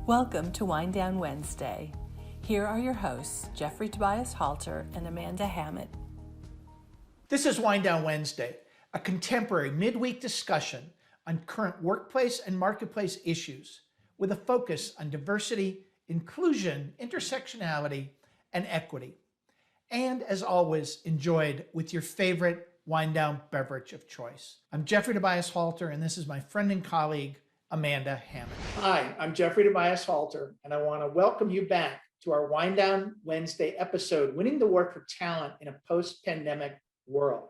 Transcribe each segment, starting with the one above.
Welcome to Wind Down Wednesday. Here are your hosts, Jeffery, Tobias, Halter, and Amanda Hammett. This is Wind Down Wednesday, a contemporary midweek discussion on current workplace and marketplace issues with a focus on diversity, inclusion, intersectionality, and equity. And as always, enjoyed with your favorite wind down beverage of choice. I'm Jeffery Tobias Halter, and this is my friend and colleague, Amanda Hammett. Hi, I'm Jeffery Tobias Halter, and I want to welcome you back to our Wind Down Wednesday episode, Winning the War for Talent in a Post-Pandemic World.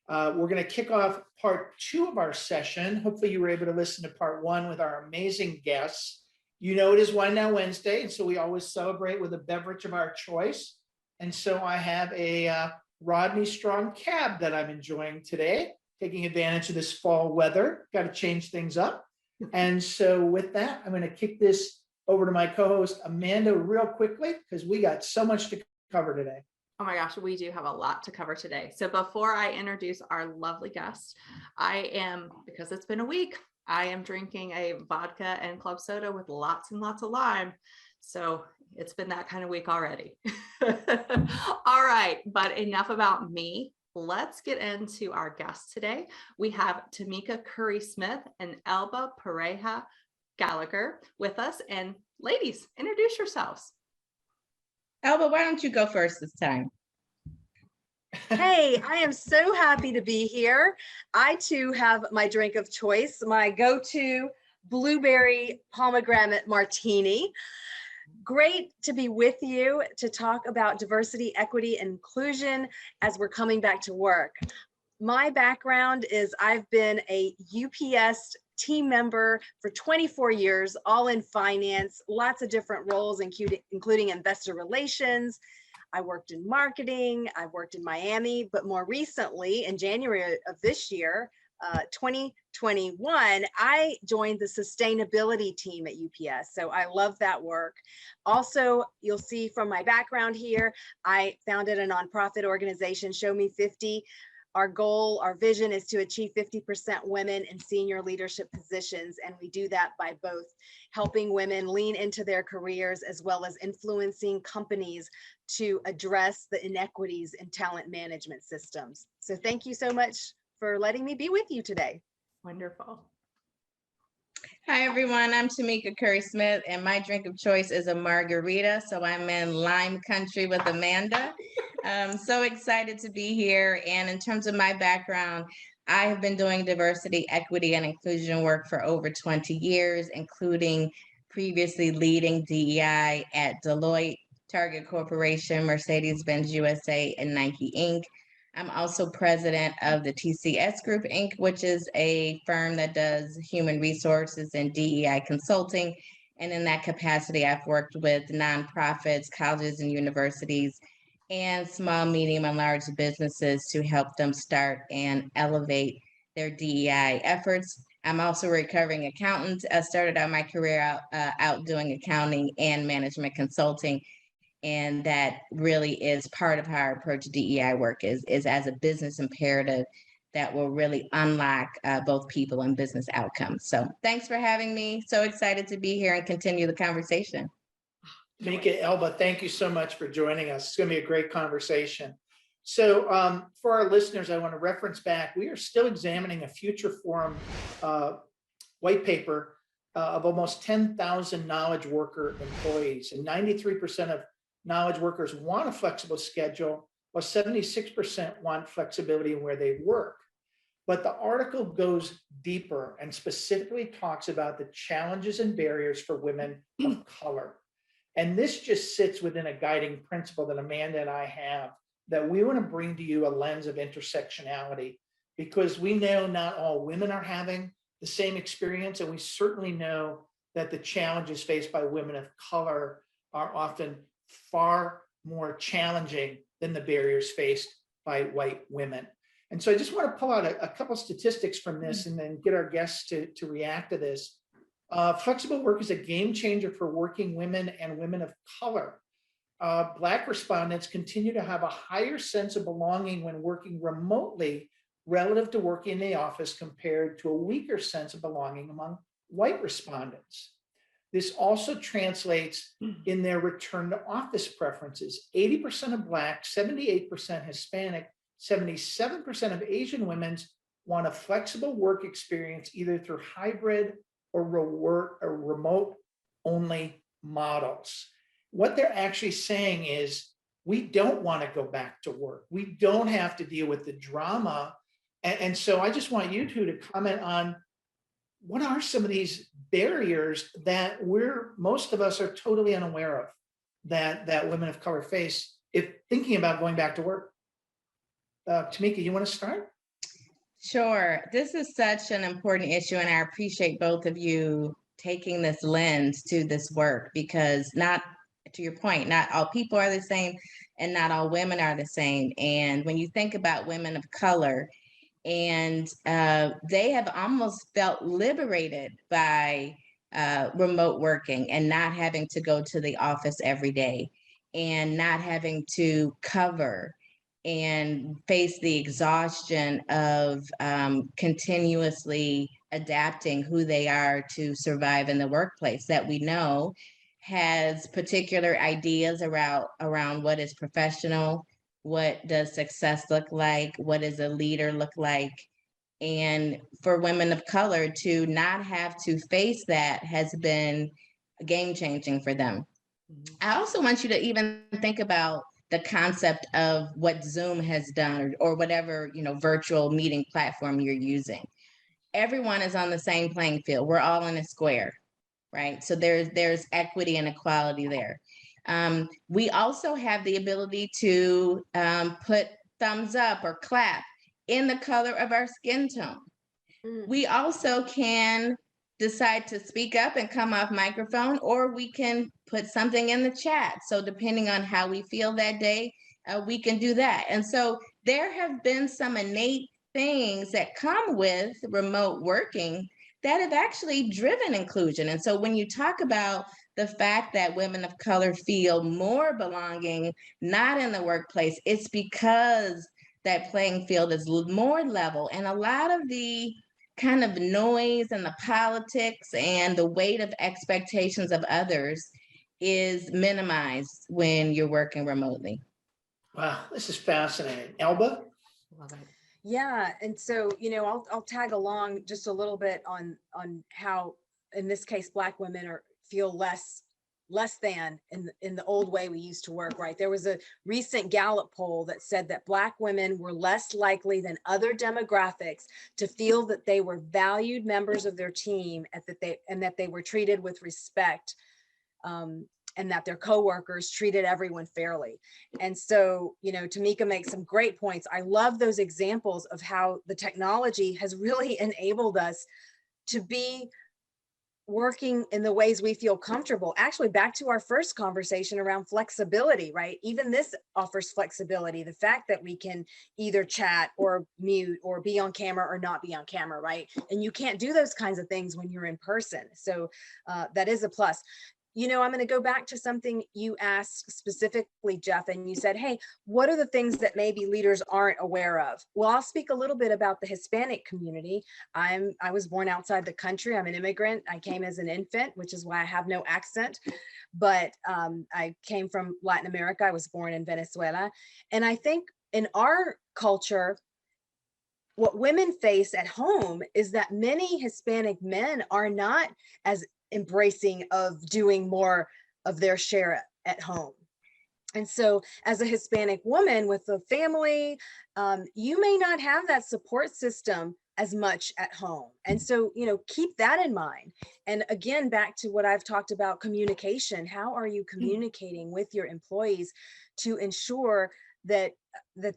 We're going to kick off part 2 of our session. Hopefully you were able to listen to part 1 with our amazing guests. You know it is Wind Down Wednesday, and so we always celebrate with a beverage of our choice. And so I have a Rodney Strong cab that I'm enjoying today, taking advantage of this fall weather. Got to change things up. And so with that, I'm going to kick this over to my co-host, Amanda, real quickly, because we got so much to cover today. Oh my gosh, we do have a lot to cover today. So before I introduce our lovely guest, because it's been a week, I am drinking a vodka and club soda with lots and lots of lime. So it's been that kind of week already. All right, but enough about me. Let's get into our guests today. We have Tamika Curry-Smith and Elba Pareja-Gallagher with us. And ladies, introduce yourselves. Elba, why don't you go first this time? Hey, I am so happy to be here. I too have my drink of choice, my go-to blueberry pomegranate martini. Great to be with you to talk about diversity, equity, and inclusion as we're coming back to work. My background is I've been a UPS team member for 24 years, all in finance, lots of different roles, including investor relations. I worked in marketing, I worked in Miami, but more recently in January of this year, 2021, I joined the sustainability team at UPS. So I love that work. Also, you'll see from my background here, I founded a nonprofit organization, Show Me 50. Our goal, our vision is to achieve 50% women in senior leadership positions. And we do that by both helping women lean into their careers as well as influencing companies to address the inequities in talent management systems. So thank you so much for letting me be with you today. Wonderful. Hi, everyone. I'm Tamika Curry-Smith, and my drink of choice is a margarita. So I'm in lime country with Amanda. I'm so excited to be here. And in terms of my background, I have been doing diversity, equity, and inclusion work for over 20 years, including previously leading DEI at Deloitte, Target Corporation, Mercedes-Benz USA, and Nike Inc. I'm also president of the TCS Group, Inc., which is a firm that does human resources and DEI consulting. And in that capacity, I've worked with nonprofits, colleges and universities, and small, medium, and large businesses to help them start and elevate their DEI efforts. I'm also a recovering accountant. I started out my career out doing accounting and management consulting. And that really is part of how our approach to DEI work is as a business imperative that will really unlock both people and business outcomes. So thanks for having me. So excited to be here and continue the conversation. Tamika, Elba, thank you so much for joining us. It's going to be a great conversation. So for our listeners, I want to reference back. We are still examining a future forum white paper of almost 10,000 knowledge worker employees, and 93% of knowledge workers want a flexible schedule, while 76% want flexibility in where they work. But the article goes deeper and specifically talks about the challenges and barriers for women of color. And this just sits within a guiding principle that Amanda and I have, that we want to bring to you a lens of intersectionality, because we know not all women are having the same experience, and we certainly know that the challenges faced by women of color are often far more challenging than the barriers faced by white women. And so I just want to pull out a couple statistics from this and then get our guests to react to this. Flexible work is a game changer for working women and women of color. Black respondents continue to have a higher sense of belonging when working remotely relative to working in the office, compared to a weaker sense of belonging among white respondents. This also translates in their return to office preferences. 80% of Black, 78% Hispanic, 77% of Asian women want a flexible work experience either through hybrid or remote only models. What they're actually saying is, we don't want to go back to work. We don't have to deal with the drama. And so I just want you two to comment on what are some of these barriers that most of us are totally unaware of that women of color face if thinking about going back to work. Tamika, you want to start? Sure. This is such an important issue, and I appreciate both of you taking this lens to this work, because not, to your point, not all people are the same and not all women are the same. And when you think about women of color, and they have almost felt liberated by remote working and not having to go to the office every day and not having to cover and face the exhaustion of continuously adapting who they are to survive in the workplace that we know has particular ideas around what is professional, what does success look like, what does a leader look like. And for women of color to not have to face that has been game changing for them. I also want you to even think about the concept of what Zoom has done, or whatever, virtual meeting platform you're using. Everyone is on the same playing field. We're all in a square, right? So there's equity and equality there. We also have the ability to put thumbs up or clap in the color of our skin tone. We also can decide to speak up and come off microphone, or we can put something in the chat. So depending on how we feel that day, we can do that. And so there have been some innate things that come with remote working that have actually driven inclusion. And so when you talk about the fact that women of color feel more belonging, not in the workplace, it's because that playing field is more level. And a lot of the kind of noise and the politics and the weight of expectations of others is minimized when you're working remotely. Wow, this is fascinating. Elba? Love it. Yeah, and so I'll tag along just a little bit on how, in this case, Black women feel less than in the old way we used to work, right? There was a recent Gallup poll that said that Black women were less likely than other demographics to feel that they were valued members of their team, and that they were treated with respect, and that their coworkers treated everyone fairly. And so, Tamika makes some great points. I love those examples of how the technology has really enabled us to be working in the ways we feel comfortable. Actually, back to our first conversation around flexibility, right? Even this offers flexibility. The fact that we can either chat or mute or be on camera or not be on camera, right? And you can't do those kinds of things when you're in person. So that is a plus. I'm going to go back to something you asked specifically, Jeff, and you said, hey, what are the things that maybe leaders aren't aware of? Well, I'll speak a little bit about the Hispanic community. I was born outside the country. I'm an immigrant. I came as an infant, which is why I have no accent. But I came from Latin America. I was born in Venezuela. And I think in our culture, what women face at home is that many Hispanic men are not as embracing of doing more of their share at home. And so as a Hispanic woman with a family, you may not have that support system as much at home. And so, keep that in mind. And again, back to what I've talked about, communication. How are you communicating with your employees to ensure that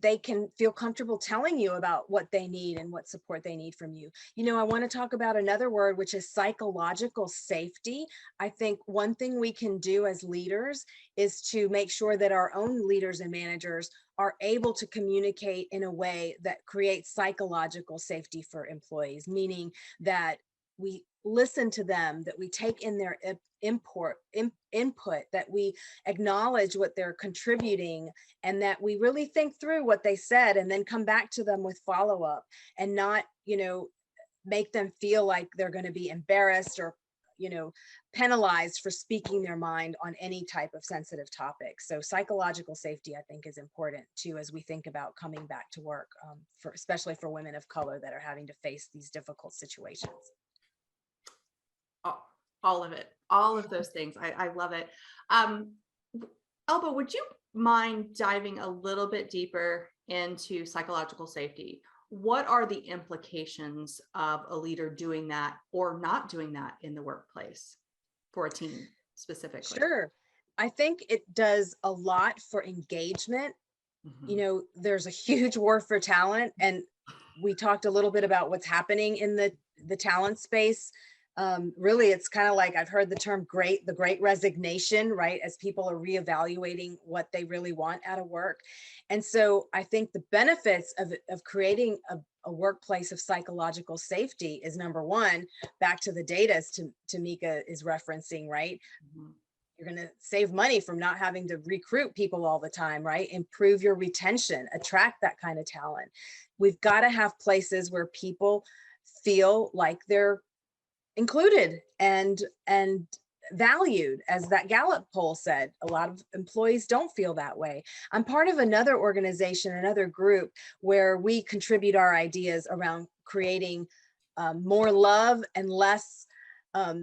they can feel comfortable telling you about what they need and what support they need from you? I want to talk about another word, which is psychological safety. I think one thing we can do as leaders is to make sure that our own leaders and managers are able to communicate in a way that creates psychological safety for employees, meaning that we listen to them, that we take in their input, that we acknowledge what they're contributing, and that we really think through what they said and then come back to them with follow-up, and not, make them feel like they're going to be embarrassed or, penalized for speaking their mind on any type of sensitive topic. So psychological safety, I think, is important too, as we think about coming back to work, especially for women of color that are having to face these difficult situations. All of it, all of those things. I love it. Elba, would you mind diving a little bit deeper into psychological safety? What are the implications of a leader doing that or not doing that in the workplace for a team specifically? Sure. I think it does a lot for engagement. Mhm. There's a huge war for talent, and we talked a little bit about what's happening in the talent space. Really, it's kind of like, I've heard the term the great resignation, right? As people are reevaluating what they really want out of work. And so I think the benefits of creating a workplace of psychological safety is, number one, back to the data as Tamika is referencing, right? Mhm. You're going to save money from not having to recruit people all the time, right? Improve your retention, attract that kind of talent. We've got to have places where people feel like they're included and valued. As that Gallup poll said, a lot of employees don't feel that way. I'm part of another organization, another group, where we contribute our ideas around creating more love and less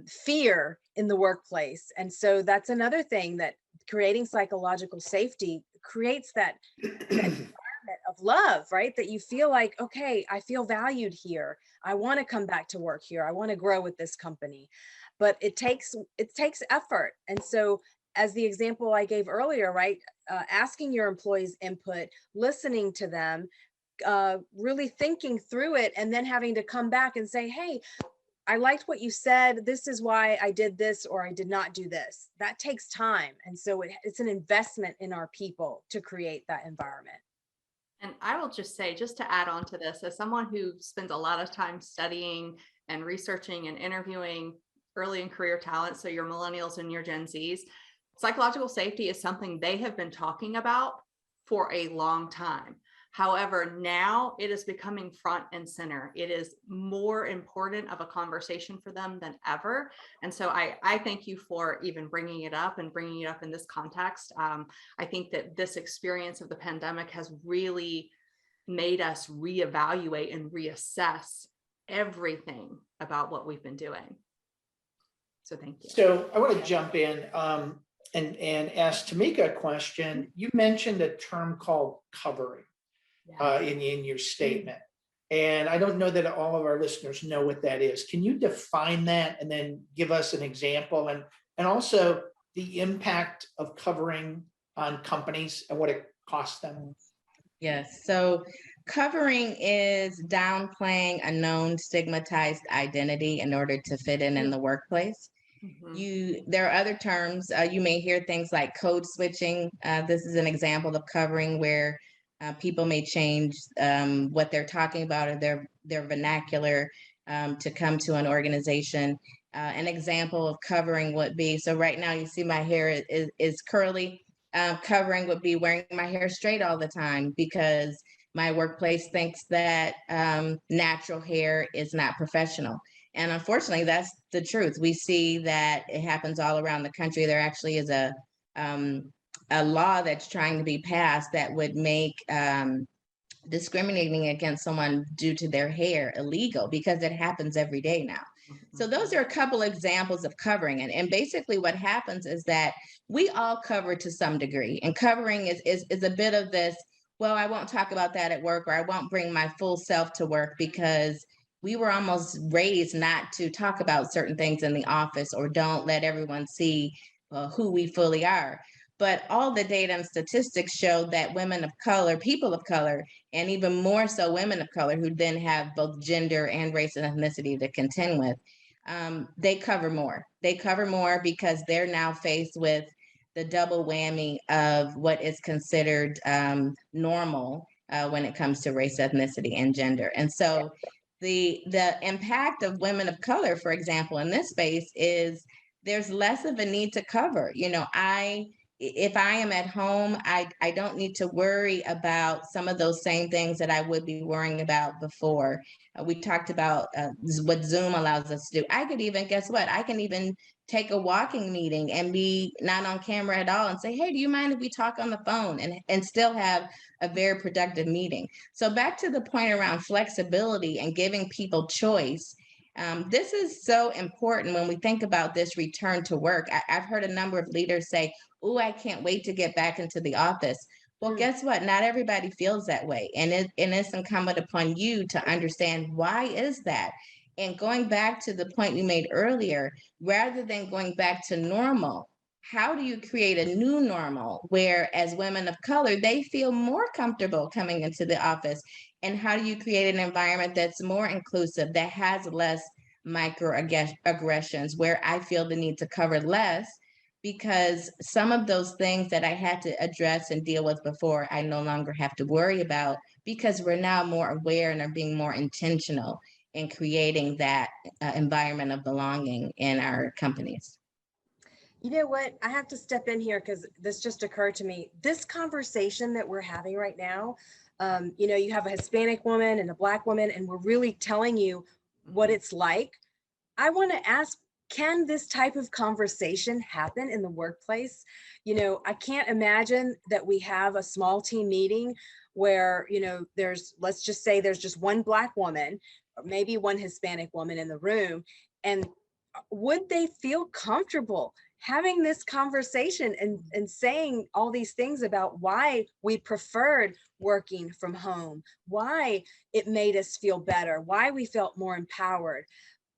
fear in the workplace. And so that's another thing, that creating psychological safety creates that environment of love, right? That you feel like, okay, I feel valued here. I want to come back to work here. I want to grow with this company. But it takes effort. And so, as the example I gave earlier, right? Asking your employees' input, listening to them, really thinking through it, and then having to come back and say, hey, I liked what you said. This is why I did this, or I did not do this. That takes time. And so it's an investment in our people to create that environment. And I will just say, just to add on to this, as someone who spends a lot of time studying and researching and interviewing early in career talent, so your millennials and your Gen Zs, psychological safety is something they have been talking about for a long time. However, now it is becoming front and center. It is more important of a conversation for them than ever. And so I thank you for even bringing it up and bringing it up in this context. I think that this experience of the pandemic has really made us reevaluate and reassess everything about what we've been doing. So thank you. So I want to jump in and ask Tamika a question. You mentioned a term called covering in your statement. And I don't know that all of our listeners know what that is. Can you define that and then give us an example, and also the impact of covering on companies and what it costs them? Yes. So covering is downplaying a known stigmatized identity in order to fit in the workplace. There are other terms. You may hear things like code switching. This is an example of covering where people may change what they're talking about or their vernacular to come to an organization. An example of covering would be, so right now you see my hair is curly. Covering would be wearing my hair straight all the time because my workplace thinks that natural hair is not professional. And unfortunately, that's the truth. We see that it happens all around the country. There actually is a law that's trying to be passed that would make discriminating against someone due to their hair illegal, because it happens every day now. So those are a couple examples of covering. And basically what happens is that we all cover to some degree. And covering is a bit of this, well, I won't talk about that at work, or I won't bring my full self to work, because we were almost raised not to talk about certain things in the office, or don't let everyone see who we fully are. But all the data and statistics show that women of color, people of color, and even more so women of color who then have both gender and race and ethnicity to contend with, they cover more. They cover more because they're now faced with the double whammy of what is considered normal when it comes to race, ethnicity, and gender. And so the impact of women of color, for example, in this space is there's less of a need to cover. You know, I if I am at home, I don't need to worry about some of those same things that I would be worrying about before. We talked about what Zoom allows us to do. I could even, guess what? I can even take a walking meeting and be not on camera at all and say, hey, do you mind if we talk on the phone, and still have a very productive meeting? So back to the point around flexibility and giving people choice. This is so important when we think about this return to work. I've heard a number of leaders say, oh, I can't wait to get back into the office. Well, guess what? Not everybody feels that way. And it's incumbent upon you to understand, why is that? And going back to the point you made earlier, rather than going back to normal, how do you create a new normal where, as women of color, they feel more comfortable coming into the office? And how do you create an environment that's more inclusive, that has less microaggressions, where I feel the need to cover less, because some of those things that I had to address and deal with before, I no longer have to worry about, because we're now more aware and are being more intentional in creating that environment of belonging in our companies. You know what? I have to step in here because this just occurred to me. This conversation that we're having right now, you have a Hispanic woman and a Black woman, and we're really telling you what it's like. I want to ask, can this type of conversation happen in the workplace? I can't imagine that we have a small team meeting where, let's just say there's just one Black woman, or maybe one Hispanic woman in the room. And would they feel comfortable having this conversation and saying all these things about why we preferred working from home, why it made us feel better, why we felt more empowered,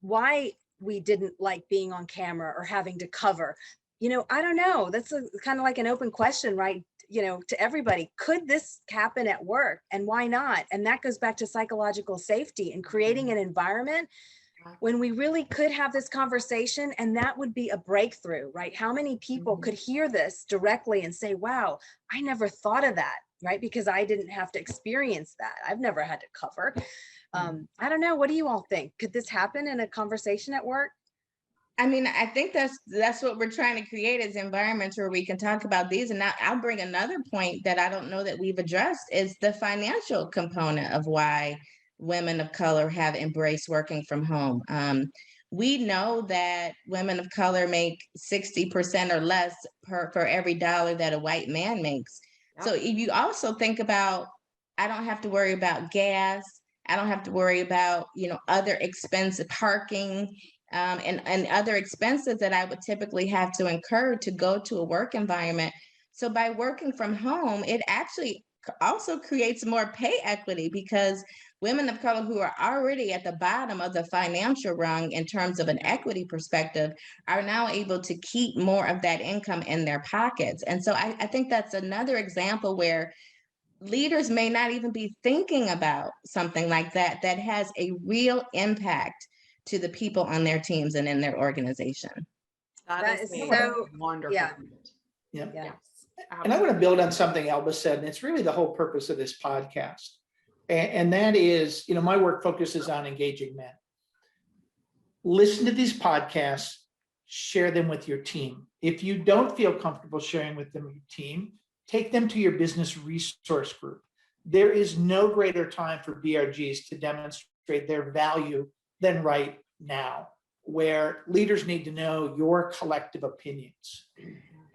why we didn't like being on camera or having to cover? I don't know. That's kind of like an open question, right? To everybody. Could this happen at work, and why not? And that goes back to psychological safety and creating an environment when we really could have this conversation, and that would be a breakthrough, right? How many people could hear this directly and say, wow, I never thought of that, right? Because I didn't have to experience that. I've never had to cover. I don't know. What do you all think? Could this happen in a conversation at work? I mean, I think that's what we're trying to create, is environments where we can talk about these. And now I'll bring another point that I don't know that we've addressed, is the financial component of why women of color have embraced working from home. We know that women of color make 60% or less for every dollar that a white man makes. Yep. So if you also think about, I don't have to worry about gas, I don't have to worry about, other expenses, parking, and other expenses that I would typically have to incur to go to a work environment. So by working from home, it actually also creates more pay equity, because women of color who are already at the bottom of the financial rung in terms of an equity perspective are now able to keep more of that income in their pockets. And so I think that's another example where leaders may not even be thinking about something like that, that has a real impact to the people on their teams and in their organization. That is so wonderful. Yeah. Yes, and I want to build on something Elba said, and it's really the whole purpose of this podcast. And that is, my work focuses on engaging men. Listen to these podcasts, share them with your team. If you don't feel comfortable sharing with them, your team, take them to your business resource group. There is no greater time for BRGs to demonstrate their value than right now, where leaders need to know your collective opinions.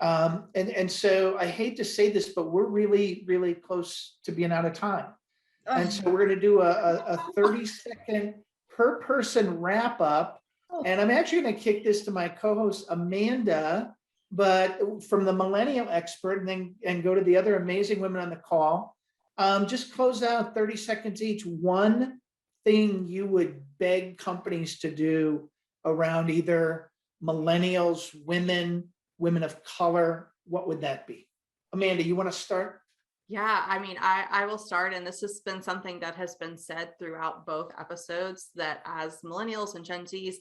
And so I hate to say this, but we're really, really close to being out of time. And so we're going to do a 30-second per person wrap up. And I'm actually going to kick this to my co-host, Amanda, but from the millennial expert, and go to the other amazing women on the call. Just close out 30 seconds each. One thing you would beg companies to do around either millennials, women of color, what would that be? Amanda, you want to start? Yeah, I mean, I will start, and this has been something that has been said throughout both episodes, that as millennials and Gen Zs,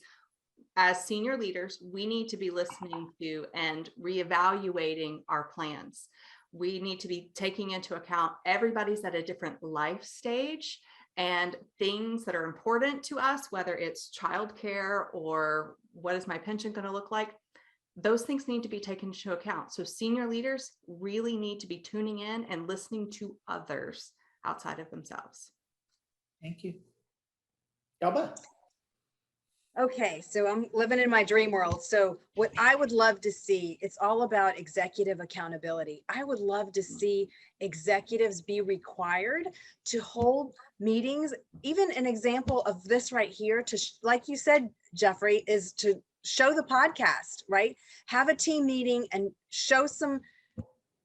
as senior leaders, we need to be listening to and reevaluating our plans. We need to be taking into account everybody's at a different life stage, and things that are important to us, whether it's childcare or what is my pension going to look like. those things need to be taken into account. So senior leaders really need to be tuning in and listening to others outside of themselves. Thank you. Elba? Okay, so I'm living in my dream world. So what I would love to see, it's all about executive accountability. I would love to see executives be required to hold meetings. Even an example of this right here, like you said, Jeffrey, is to show the podcast, right? Have a team meeting and show some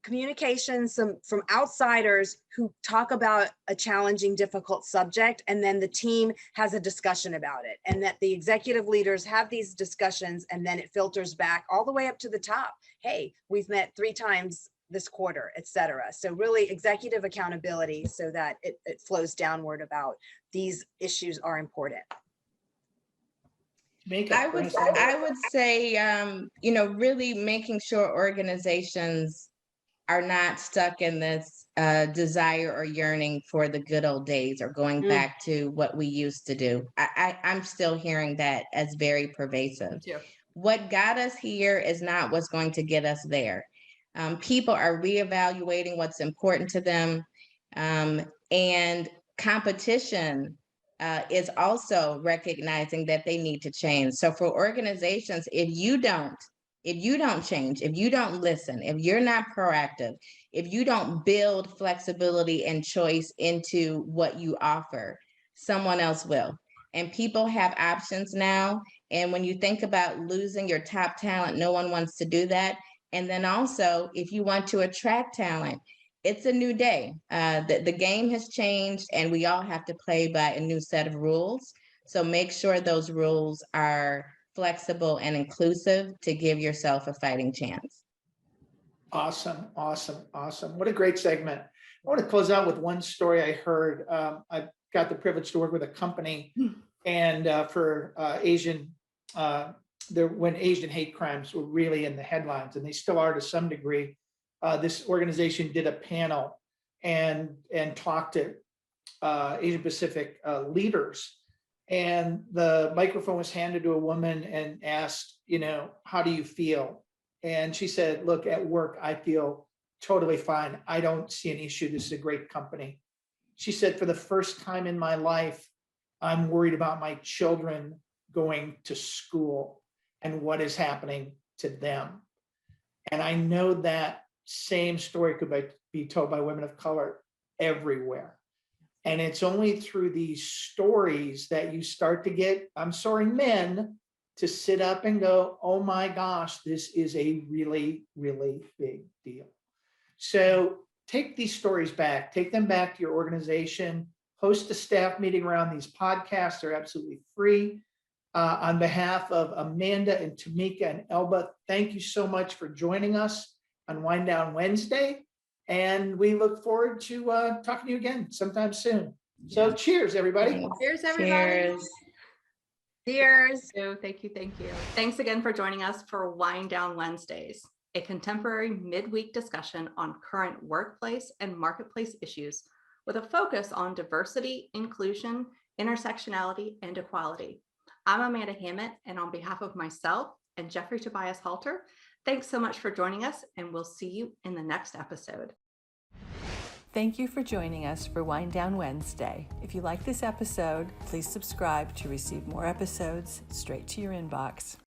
communication, from outsiders who talk about a challenging, difficult subject, and then the team has a discussion about it, and that the executive leaders have these discussions, and then it filters back all the way up to the top. Hey, we've met 3 times this quarter, etc. So really executive accountability so that it flows downward about these issues are important. I would say, really making sure organizations are not stuck in this desire or yearning for the good old days or going back to what we used to do. I'm still hearing that as very pervasive. What got us here is not what's going to get us there. People are reevaluating what's important to them, and competition is also recognizing that they need to change. So for organizations, if you don't change, if you don't listen, if you're not proactive, if you don't build flexibility and choice into what you offer, someone else will. And people have options now. And when you think about losing your top talent, no one wants to do that. And then also, if you want to attract talent, it's a new day. The game has changed, and we all have to play by a new set of rules. So make sure those rules are flexible and inclusive to give yourself a fighting chance. Awesome. What a great segment. I want to close out with one story I heard. I've got the privilege to work with a company, and for Asian, when Asian hate crimes were really in the headlines, and they still are to some degree. This organization did a panel and talked to Asian Pacific leaders. And the microphone was handed to a woman and asked, how do you feel? And she said, look, at work, I feel totally fine. I don't see an issue. This is a great company. She said, for the first time in my life, I'm worried about my children going to school and what is happening to them. And I know that same story could be told by women of color everywhere. And it's only through these stories that you start to get, men to sit up and go, oh my gosh, this is a really, really big deal. So take these stories back, take them back to your organization, host a staff meeting around these podcasts. They're absolutely free. On behalf of Amanda and Tamika and Elba, thank you so much for joining us on Wind Down Wednesday. And we look forward to talking to you again sometime soon. So cheers, everybody. Cheers, everybody. Cheers. Thank you. Thanks again for joining us for Wind Down Wednesdays, a contemporary midweek discussion on current workplace and marketplace issues with a focus on diversity, inclusion, intersectionality, and equality. I'm Amanda Hammett, and on behalf of myself and Jeffery Tobias Halter, thanks so much for joining us, and we'll see you in the next episode. Thank you for joining us for Wind Down Wednesday. If you like this episode, please subscribe to receive more episodes straight to your inbox.